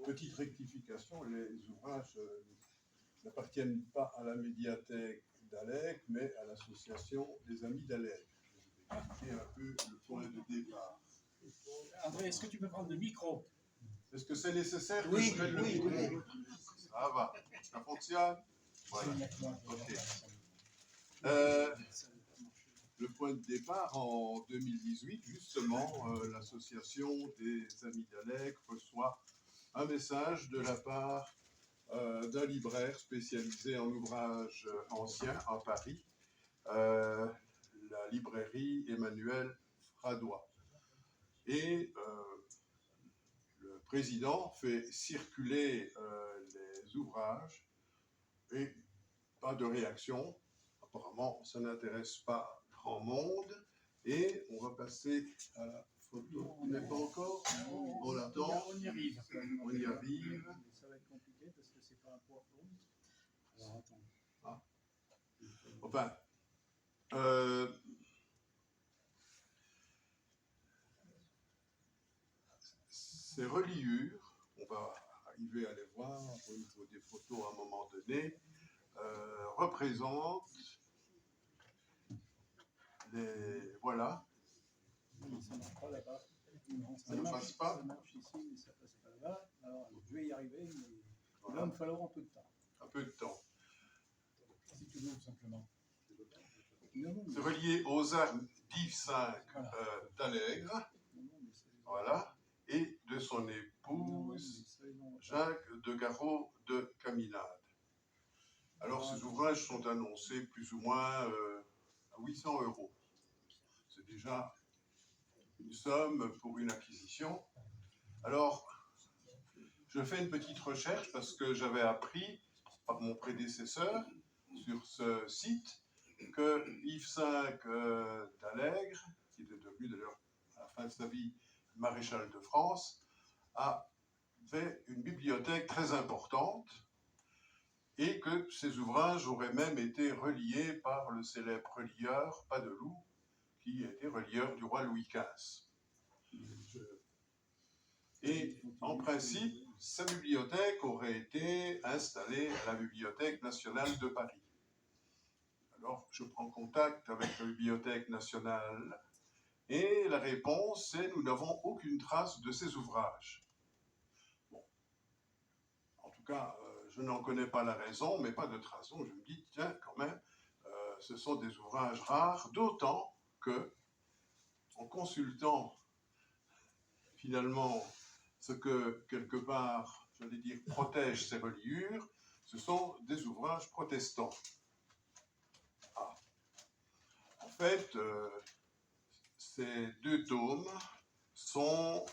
petite rectification, les ouvrages n'appartiennent pas à la médiathèque d'Alec, mais à l'association des Amis d'Alec. Je vais expliquer un peu le point de départ. André, est-ce que tu peux prendre le micro? Est-ce que c'est nécessaire que Oui, je prenne le micro? Ça va, ça fonctionne? Voilà. Ok. Le point de départ, en 2018, justement, l'association des Amis d'Alec reçoit un message de la part d'un libraire spécialisé en ouvrages anciens à Paris, la librairie Emmanuel Fradois. Et le président fait circuler les ouvrages et pas de réaction. Apparemment, ça n'intéresse pas grand monde. Et on va passer à la photo. On n'est pas encore. On l'attend. On y arrive. On y arrive. Ça va être compliqué parce que c'est pas un PowerPoint. Alors attends. Ah. Enfin. Ces reliures, on va arriver à les voir au niveau des photos à un moment donné, représentent les... Voilà. Ça ne marche pas là-bas. Ça ne passe pas. Ça marche ici, mais ça ne passe pas là-bas. Alors, je vais y arriver, mais il va me falloir un peu de temps. Un peu de temps. Si tu veux, tout simplement. C'est relié aux armes d'Yves V d'Allègre, voilà, et de son épouse Jacques de Garot de Caminade. Alors, ces ouvrages sont annoncés plus ou moins à 800 €. C'est déjà une somme pour une acquisition. Alors, je fais une petite recherche parce que j'avais appris par mon prédécesseur sur ce site que Yves V d'Allègre, qui était devenu d'ailleurs à la fin de sa vie maréchal de France, avait une bibliothèque très importante et que ces ouvrages auraient même été reliés par le célèbre relieur Padeloup, qui était relieur du roi Louis XV. Et en principe, sa bibliothèque aurait été installée à la Bibliothèque nationale de Paris. Alors, je prends contact avec la Bibliothèque nationale et la réponse est « Nous n'avons aucune trace de ces ouvrages ». Bon. En tout cas, je n'en connais pas la raison, mais pas de trace. Donc, je me dis, tiens, quand même, ce sont des ouvrages rares, d'autant que, en consultant finalement ce que, quelque part, j'allais dire, protège ces reliures, ce sont des ouvrages protestants. Ah. En fait, ces deux tomes sont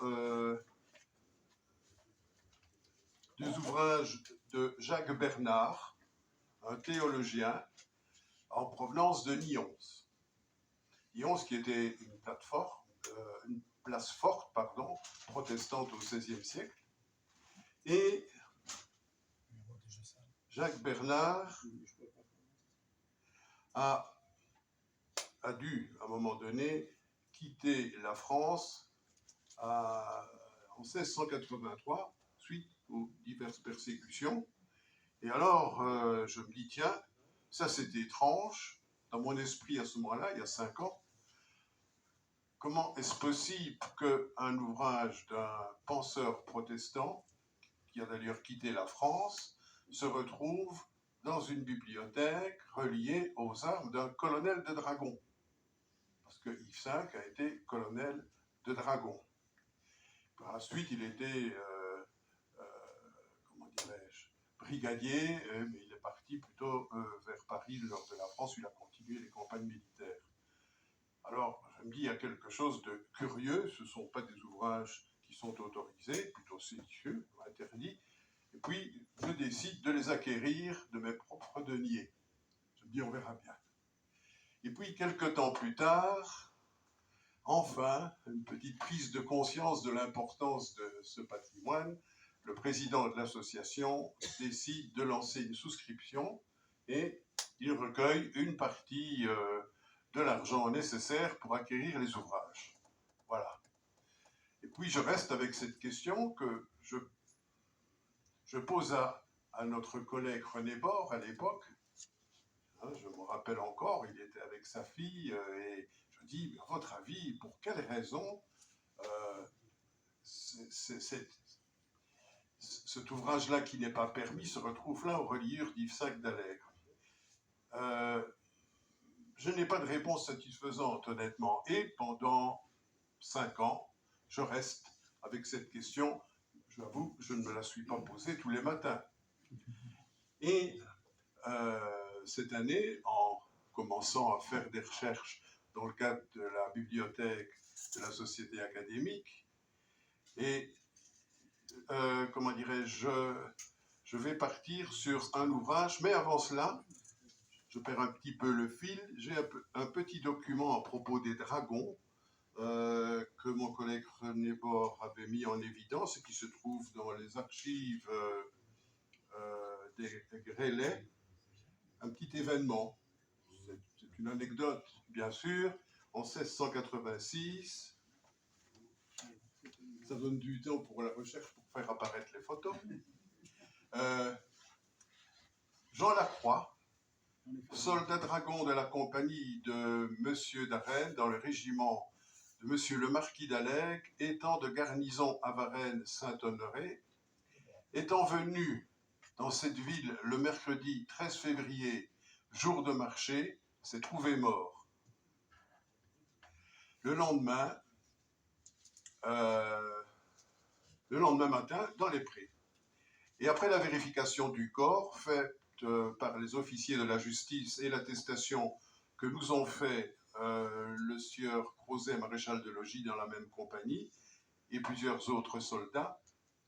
des ouvrages de Jacques Bernard, un théologien, en provenance de Nyons. Nyons qui était une place forte, protestante au XVIe siècle. Et Jacques Bernard a dû, à un moment donné, quitter la France en 1683, suite aux diverses persécutions. Et alors, je me dis, tiens, ça c'était étrange, dans mon esprit à ce moment-là, il y a 5 ans, comment est-ce possible qu'un ouvrage d'un penseur protestant, qui a d'ailleurs quitté la France, se retrouve dans une bibliothèque reliée aux armes d'un colonel de dragons? Parce que Yves V a été colonel de dragons. Par la suite, il était, comment dirais-je, brigadier, mais il est parti plutôt vers Paris, le nord de la France, où il a continué les campagnes militaires. Alors, je me dis, il y a quelque chose de curieux, ce ne sont pas des ouvrages qui sont autorisés, plutôt séditieux, interdits, et puis je décide de les acquérir de mes propres deniers. Je me dis, on verra bien. Et puis, quelques temps plus tard, enfin, une petite prise de conscience de l'importance de ce patrimoine, le président de l'association décide de lancer une souscription et il recueille une partie de l'argent nécessaire pour acquérir les ouvrages. Voilà. Et puis je reste avec cette question que je je pose à notre collègue René Bord à l'époque, hein, je me rappelle encore, il était avec sa fille, et je dis, à votre avis, pour quelle raison cet ouvrage-là qui n'est pas permis se retrouve là aux reliures d'Yves V d'Allègre? Je n'ai pas de réponse satisfaisante, honnêtement. Et pendant 5 ans, je reste avec cette question. J'avoue, je ne me la suis pas posée tous les matins. Et cette année, en commençant à faire des recherches dans le cadre de la bibliothèque de la Société académique, et comment dirais-je, je vais partir sur un ouvrage, mais avant cela, je perds un petit peu le fil, j'ai un petit document à propos des dragons que mon collègue René Bord avait mis en évidence et qui se trouve dans les archives des Grélais. Un petit événement, c'est une anecdote bien sûr, en 1686, ça donne du temps pour la recherche pour faire apparaître les photos. Jean Lacroix, soldat dragon de la compagnie de Monsieur d'Arène dans le régiment de Monsieur le Marquis d'Allègre, étant de garnison à Varennes-Saint-Honoré, étant venu dans cette ville le mercredi 13 février, jour de marché, s'est trouvé mort. Le lendemain matin, dans les prés. Et après la vérification du corps, faite par les officiers de la justice et l'attestation que nous ont fait le sieur Crozet, maréchal de logis dans la même compagnie, et plusieurs autres soldats,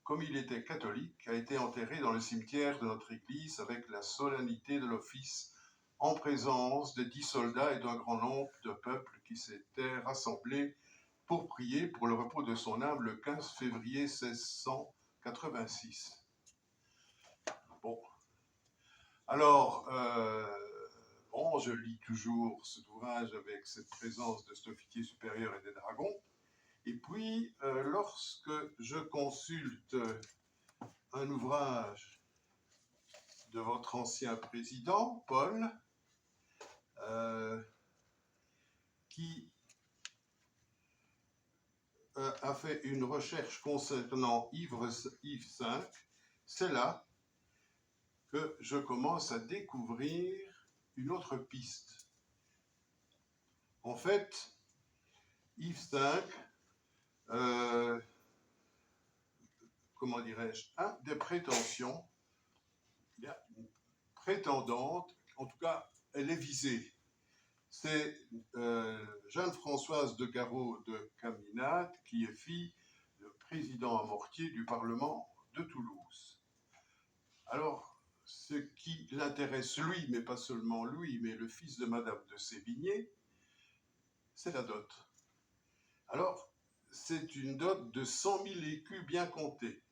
comme il était catholique, a été enterré dans le cimetière de notre église avec la solennité de l'office, en présence de 10 soldats et d'un grand nombre de peuple qui s'étaient rassemblés pour prier pour le repos de son âme le 15 février 1686. Bon. Alors, bon, je lis toujours cet ouvrage avec cette présence de cet officier supérieur et des dragons. Et puis, lorsque je consulte un ouvrage de votre ancien président, Paul, qui a fait une recherche concernant Yves V, c'est là que je commence à découvrir une autre piste. En fait, Yves V, comment dirais-je, a des prétentions, il y a une prétendante, en tout cas, elle est visée. C'est Jeanne-Françoise de Garot de Caminade, qui est fille du président Amortier du Parlement de Toulouse. Alors, ce qui l'intéresse lui, mais pas seulement lui, mais le fils de Madame de Sévigné, c'est la dot. Alors, c'est une dot de 100 000 écus bien comptés.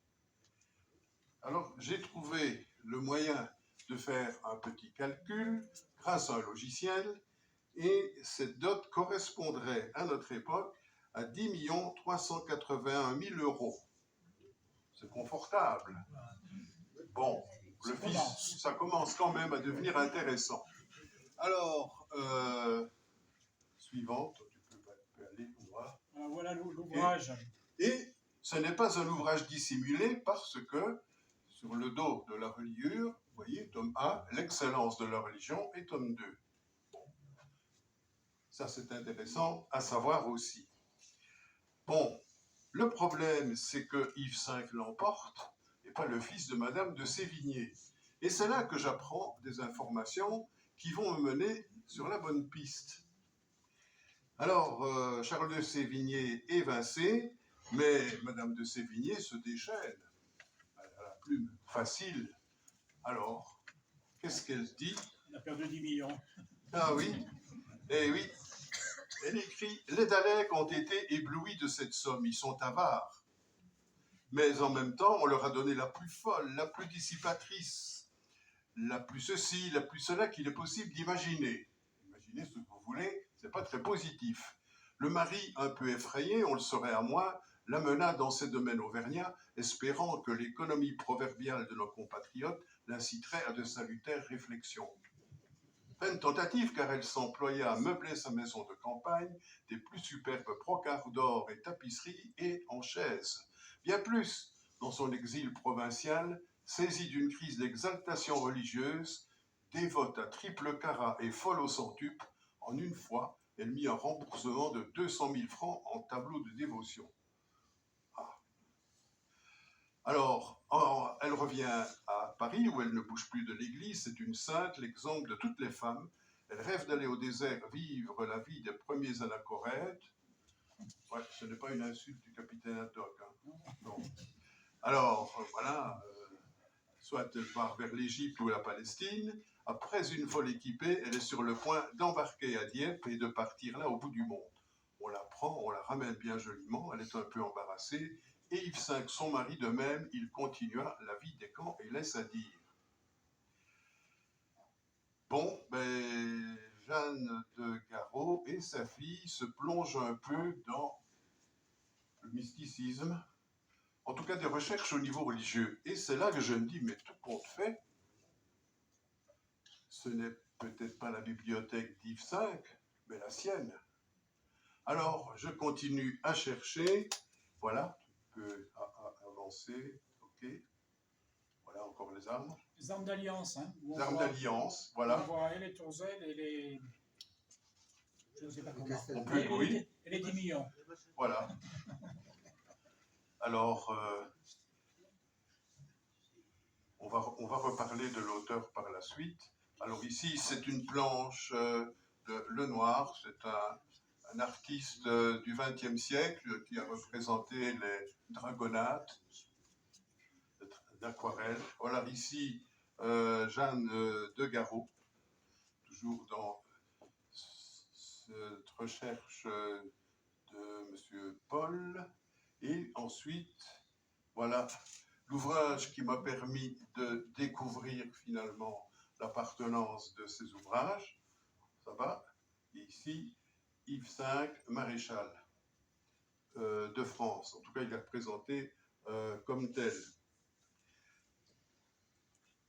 Alors, j'ai trouvé le moyen de faire un petit calcul grâce à un logiciel, et cette dot correspondrait à notre époque à 10 381 000 euros. C'est confortable. Bon, le fils, ça commence quand même à devenir intéressant. Alors, suivante, tu peux aller voir. Voilà l'ouvrage. Et ce n'est pas un ouvrage dissimulé parce que sur le dos de la reliure, vous voyez, tome 1, l'excellence de la religion, et tome 2. Ça, c'est intéressant à savoir aussi. Bon, le problème, c'est que Yves V l'emporte, et pas le fils de Madame de Sévigné. Et c'est là que j'apprends des informations qui vont me mener sur la bonne piste. Alors, Charles de Sévigné est évincé, mais Madame de Sévigné se déchaîne. Elle a la plume facile. Alors, qu'est-ce qu'elle dit? Elle a perdu 10 millions. Ah oui, eh oui. Elle écrit « Les Daleks ont été éblouis de cette somme, ils sont avares. Mais en même temps, on leur a donné la plus folle, la plus dissipatrice, la plus ceci, la plus cela qu'il est possible d'imaginer. Imaginez ce que vous voulez, c'est pas très positif. Le mari, un peu effrayé, on le saurait à moins, l'amena dans ses domaines auvergnats, espérant que l'économie proverbiale de nos compatriotes l'inciterait à de salutaires réflexions. Peine tentative, car elle s'employa à meubler sa maison de campagne des plus superbes brocarts d'or et tapisseries et en chaises. Bien plus, dans son exil provincial, saisie d'une crise d'exaltation religieuse, dévote à triple carat et folle au centuple, en une fois, elle mit un remboursement de 200 000 francs en tableau de dévotion. Alors, elle revient à Paris, où elle ne bouge plus de l'église. C'est une sainte, l'exemple de toutes les femmes. Elle rêve d'aller au désert vivre la vie des premiers anachorètes. Ouais, ce n'est pas une insulte du capitaine Haddock. Hein. Non. Alors, voilà, soit elle part vers l'Égypte ou la Palestine. Après une folle équipée, elle est sur le point d'embarquer à Dieppe et de partir là au bout du monde. On la prend, on la ramène bien joliment, elle est un peu embarrassée. Et Yves V, son mari, de même, il continua la vie des camps et laisse à dire. Bon, ben, Jeanne de Garreau et sa fille se plongent un peu dans le mysticisme, en tout cas des recherches au niveau religieux. Et c'est là que je me dis, mais tout compte fait, ce n'est peut-être pas la bibliothèque d'Yves V, mais la sienne. Alors, je continue à chercher. Voilà, tu peux avancer, ok. Voilà, encore les armes. Les armes d'alliance, hein. Les armes d'alliance, voilà. On voit et les tourelles et les... Je ne sais pas comment. On peut, oui. Et les 10 millions. Voilà. Alors, on va reparler de l'auteur par la suite. Alors ici, c'est une planche de Lenoir. C'est un artiste du XXe siècle qui a représenté les dragonnades d'aquarelle. Voilà, ici, Jeanne de Garreau, toujours dans cette recherche de M. Paul. Et ensuite, voilà l'ouvrage qui m'a permis de découvrir finalement l'appartenance de ces ouvrages. Ça va. Et ici, Yves V, maréchal de France. En tout cas, il est représenté comme tel.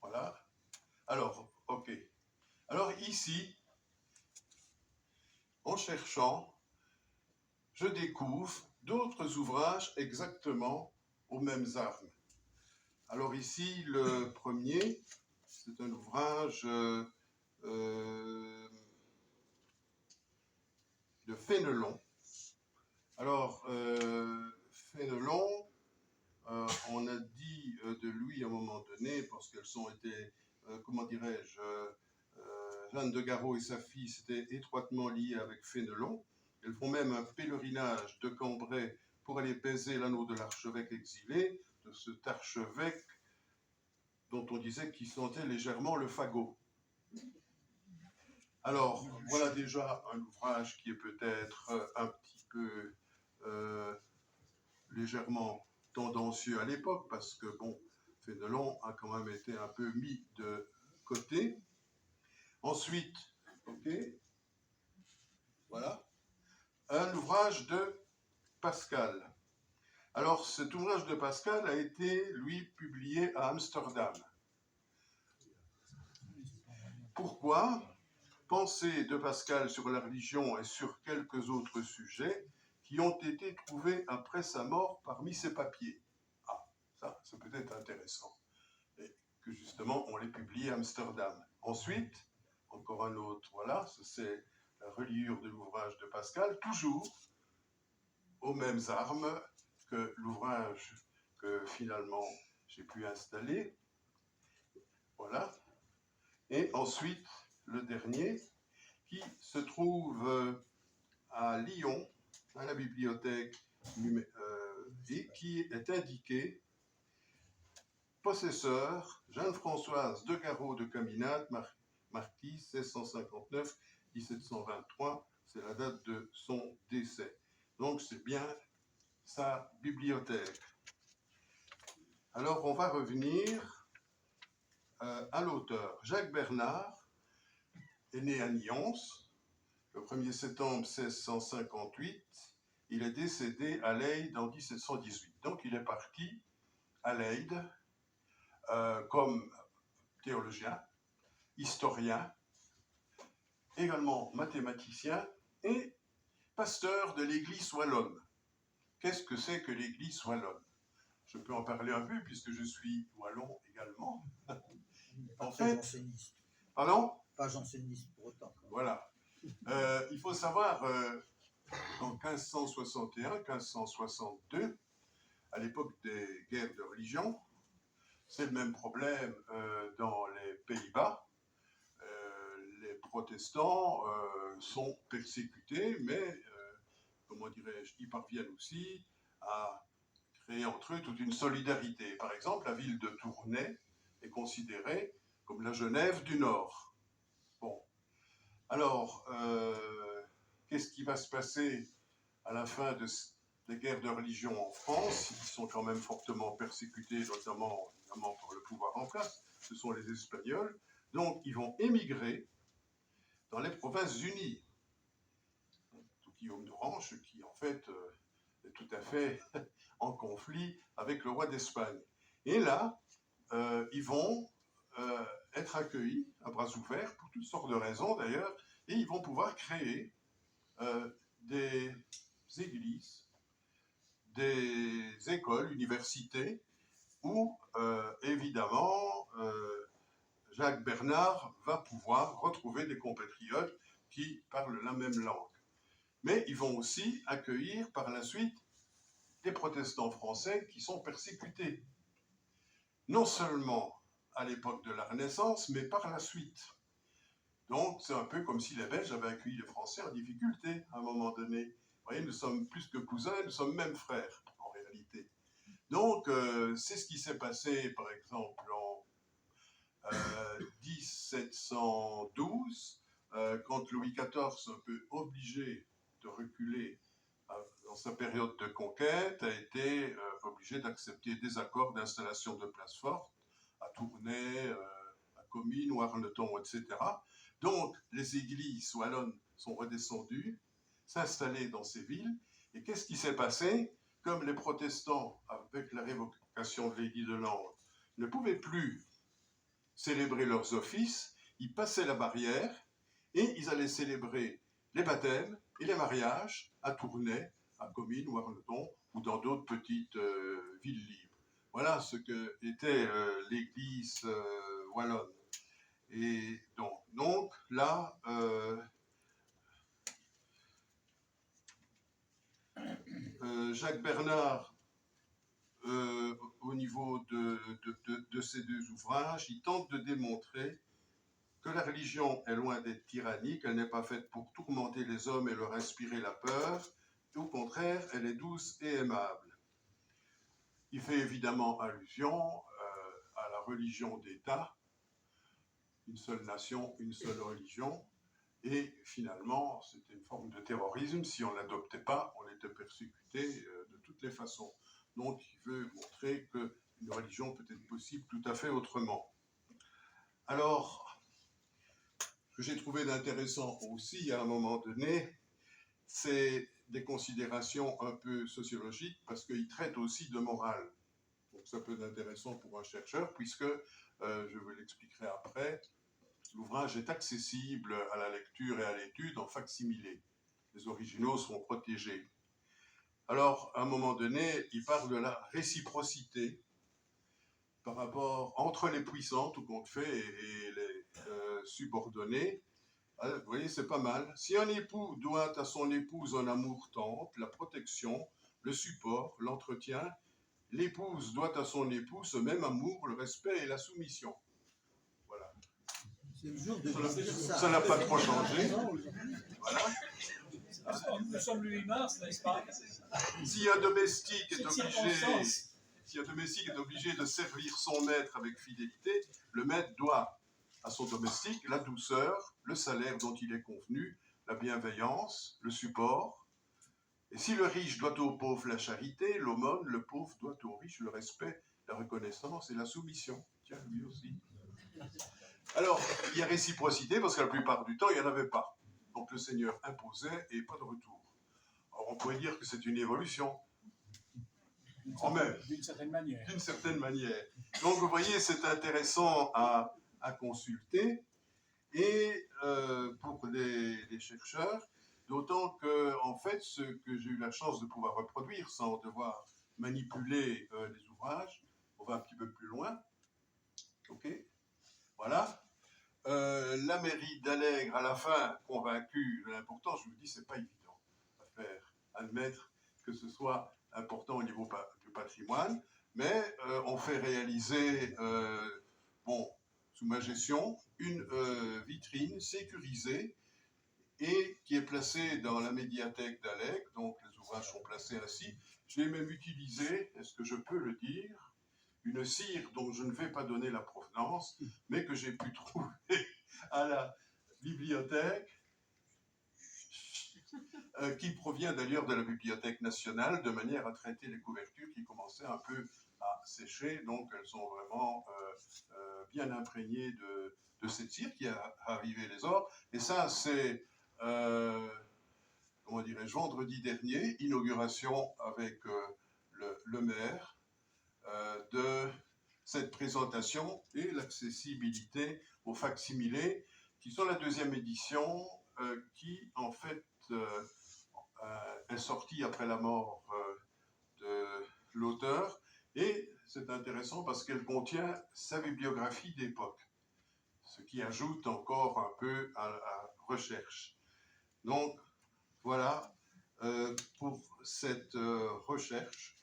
Voilà. Alors, ok. Alors ici, en cherchant, je découvre d'autres ouvrages exactement aux mêmes armes. Alors ici, le premier, c'est un ouvrage de Fénelon. Alors, Fénelon, on a dit de lui à un moment donné, parce qu'elles ont été, comment dirais-je, Jeanne de Garreau et sa fille s'étaient étroitement liées avec Fénelon. Elles font même un pèlerinage de Cambrai pour aller baiser l'anneau de l'archevêque exilé, de cet archevêque dont on disait qu'il sentait légèrement le fagot. Alors, voilà déjà un ouvrage qui est peut-être un petit peu légèrement tendancieux à l'époque, parce que, bon, Fénelon a quand même été un peu mis de côté. Ensuite, ok, voilà, un ouvrage de Pascal. Alors, cet ouvrage de Pascal a été, lui, publié à Amsterdam. Pourquoi ? Pensée de Pascal sur la religion et sur quelques autres sujets qui ont été trouvés après sa mort parmi ses papiers. Ah, ça, c'est peut-être intéressant. Et que justement, on les publie à Amsterdam. Ensuite, encore un autre, voilà, c'est la reliure de l'ouvrage de Pascal, toujours aux mêmes armes que l'ouvrage que finalement j'ai pu installer. Voilà. Et ensuite, le dernier, qui se trouve à Lyon, à la bibliothèque, et qui est indiqué possesseur Jeanne-Françoise de Garreau de Caminade, marquise 1659-1723, c'est la date de son décès. Donc c'est bien sa bibliothèque. Alors on va revenir à l'auteur. Jacques Bernard est né à Nyons le 1er septembre 1658 Il est décédé à Leyde en 1718. Donc il est parti à Leyde comme théologien, historien, également mathématicien et pasteur de l'église wallonne. Qu'est-ce que c'est que l'église wallonne? Je peux en parler un peu puisque je suis wallon également. En fait, janséniste. Pardon? Pas janséniste pour autant. Voilà. Il faut savoir, en 1561-1562, à l'époque des guerres de religion, c'est le même problème dans les Pays-Bas. Les protestants sont persécutés, mais, comment dirais-je, ils parviennent aussi à créer entre eux toute une solidarité. Par exemple, la ville de Tournai est considérée comme la Genève du Nord. Bon. Alors, qu'est-ce qui va se passer à la fin des guerres de religion en France? Ils sont quand même fortement persécutés, notamment évidemment par le pouvoir en place. Ce sont les Espagnols. Donc, ils vont émigrer dans les Provinces-Unies. Guillaume d'Orange, qui en fait est tout à fait en conflit avec le roi d'Espagne. Et là, ils vont être accueillis à bras ouverts, pour toutes sortes de raisons d'ailleurs, et ils vont pouvoir créer des églises, des écoles, universités, où évidemment Jacques Bernard va pouvoir retrouver des compatriotes qui parlent la même langue. Mais ils vont aussi accueillir par la suite des protestants français qui sont persécutés. Non seulement à l'époque de la Renaissance, mais par la suite. Donc c'est un peu comme si les Belges avaient accueilli les Français en difficulté à un moment donné. Vous voyez, nous sommes plus que cousins, nous sommes même frères en réalité. Donc c'est ce qui s'est passé par exemple en 1712, quand Louis XIV, un peu obligé de reculer dans sa période de conquête, a été obligé d'accepter des accords d'installation de places fortes à Tournai, à Comines, Warneton, etc. Donc, les églises wallonnes sont redescendues, s'installer dans ces villes. Et qu'est-ce qui s'est passé? Comme les protestants, avec la révocation de l'édit de Nantes, ne pouvaient plus célébrer leurs offices, ils passaient la barrière et ils allaient célébrer les baptêmes et les mariages à Tournai, à Comines, Warneton ou dans d'autres petites villes libres. Voilà ce que était l'église wallonne. Et donc là, Jacques Bernard, au niveau de ces deux ouvrages, il tente de démontrer que la religion est loin d'être tyrannique, elle n'est pas faite pour tourmenter les hommes et leur inspirer la peur, au contraire, elle est douce et aimable. Il fait évidemment allusion à la religion d'État, une seule nation, une seule religion, et finalement, c'était une forme de terrorisme. Si on ne l'adoptait pas, on était persécuté de toutes les façons. Donc, il veut montrer qu'une religion peut être possible tout à fait autrement. Alors, ce que j'ai trouvé d'intéressant aussi à un moment donné, c'est des considérations un peu sociologiques, parce qu'il traite aussi de morale. Donc ça peut être intéressant pour un chercheur, puisque, je vous l'expliquerai après, l'ouvrage est accessible à la lecture et à l'étude en facsimilé. Les originaux seront protégés. Alors, à un moment donné, il parle de la réciprocité par rapport entre les puissants, tout compte fait, et les subordonnés. Vous voyez, c'est pas mal. Si un époux doit à son épouse un amour tendre, la protection, le support, l'entretien, l'épouse doit à son époux ce même amour, le respect et la soumission. Voilà. C'est le jour de Ça n'a pas trop changé. Voilà. Nous sommes le 8 mars, n'est-ce pas? Si un domestique est obligé de servir son maître avec fidélité, le maître doit à son domestique la douceur, le salaire dont il est convenu, la bienveillance, le support. Et si le riche doit au pauvre la charité, l'aumône, le pauvre doit au riche le respect, la reconnaissance et la soumission. Tiens, lui aussi. Alors, il y a réciprocité parce que la plupart du temps, il n'y en avait pas. Donc le Seigneur imposait et pas de retour. on pourrait dire que c'est une évolution, D'une certaine manière. d'une certaine manière. Donc vous voyez, c'est intéressant à consulter, et pour les chercheurs, d'autant que, en fait, ce que j'ai eu la chance de pouvoir reproduire sans devoir manipuler les ouvrages, on va un petit peu plus loin. Ok, voilà. La mairie d'Allègre, à la fin, convaincue de l'importance, je vous dis, c'est pas évident à faire, admettre que ce soit important au niveau du patrimoine, mais on fait réaliser, bon, sous ma gestion, une vitrine sécurisée et qui est placée dans la médiathèque d'Allègre, donc les ouvrages sont placés ainsi. J'ai même utilisé, est-ce que je peux le dire, une cire dont je ne vais pas donner la provenance, mais que j'ai pu trouver à la bibliothèque, qui provient d'ailleurs de la Bibliothèque nationale, de manière à traiter les couvertures qui commençaient un peu à sécher, donc elles sont vraiment bien imprégnées de cette cire qui a ravivé les ors. Et ça, c'est, comment dirais-je, vendredi dernier, inauguration avec le maire, de cette présentation et l'accessibilité aux facsimilés, qui sont la deuxième édition, qui en fait est sortie après la mort de l'auteur, et c'est intéressant parce qu'elle contient sa bibliographie d'époque, ce qui ajoute encore un peu à la recherche. Donc voilà pour cette recherche,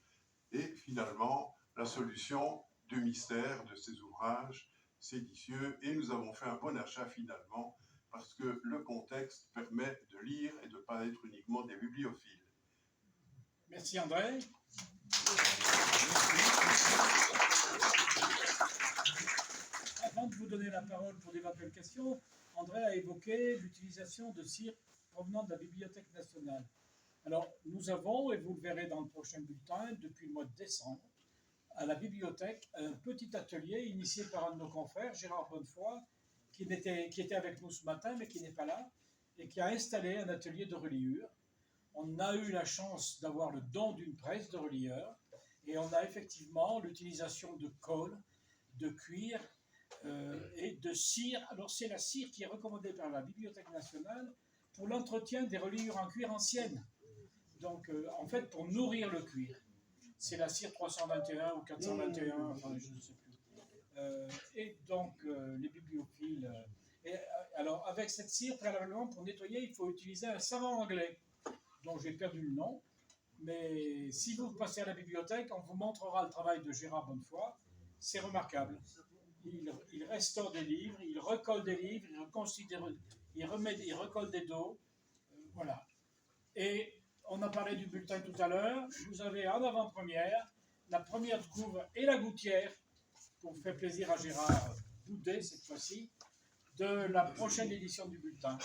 et finalement la solution du mystère de ces ouvrages séditieux, et nous avons fait un bon achat finalement, parce que le contexte permet de lire et de ne pas être uniquement des bibliophiles. Merci André. Avant de vous donner la parole pour d'éventuelles questions, André a évoqué l'utilisation de cire provenant de la Bibliothèque nationale. Alors, nous avons, et vous le verrez dans le prochain bulletin, depuis le mois de décembre, à la bibliothèque, un petit atelier initié par un de nos confrères, Gérard Bonnefoy, qui était avec nous ce matin, mais qui n'est pas là, et qui a installé un atelier de reliure. On a eu la chance d'avoir le don d'une presse de relieurs, et on a effectivement l'utilisation de colle, de cuir et de cire. Alors, c'est la cire qui est recommandée par la Bibliothèque nationale pour l'entretien des reliures en cuir anciennes. Donc, en fait, pour nourrir le cuir. C'est la cire 321 ou 421, enfin, je ne sais plus. Et donc, les bibliophiles... alors, avec cette cire, préalablement, pour nettoyer, il faut utiliser un savon anglais, dont j'ai perdu le nom. Mais si vous passez à la bibliothèque, on vous montrera le travail de Gérard Bonnefoy. C'est remarquable. Il restaure des livres, il recolle des livres, il recolle des dos. Voilà. Et on a parlé du bulletin tout à l'heure. Vous avez en avant-première la première de couve et la gouttière, pour faire plaisir à Gérard Boudet cette fois-ci, de la prochaine édition du bulletin.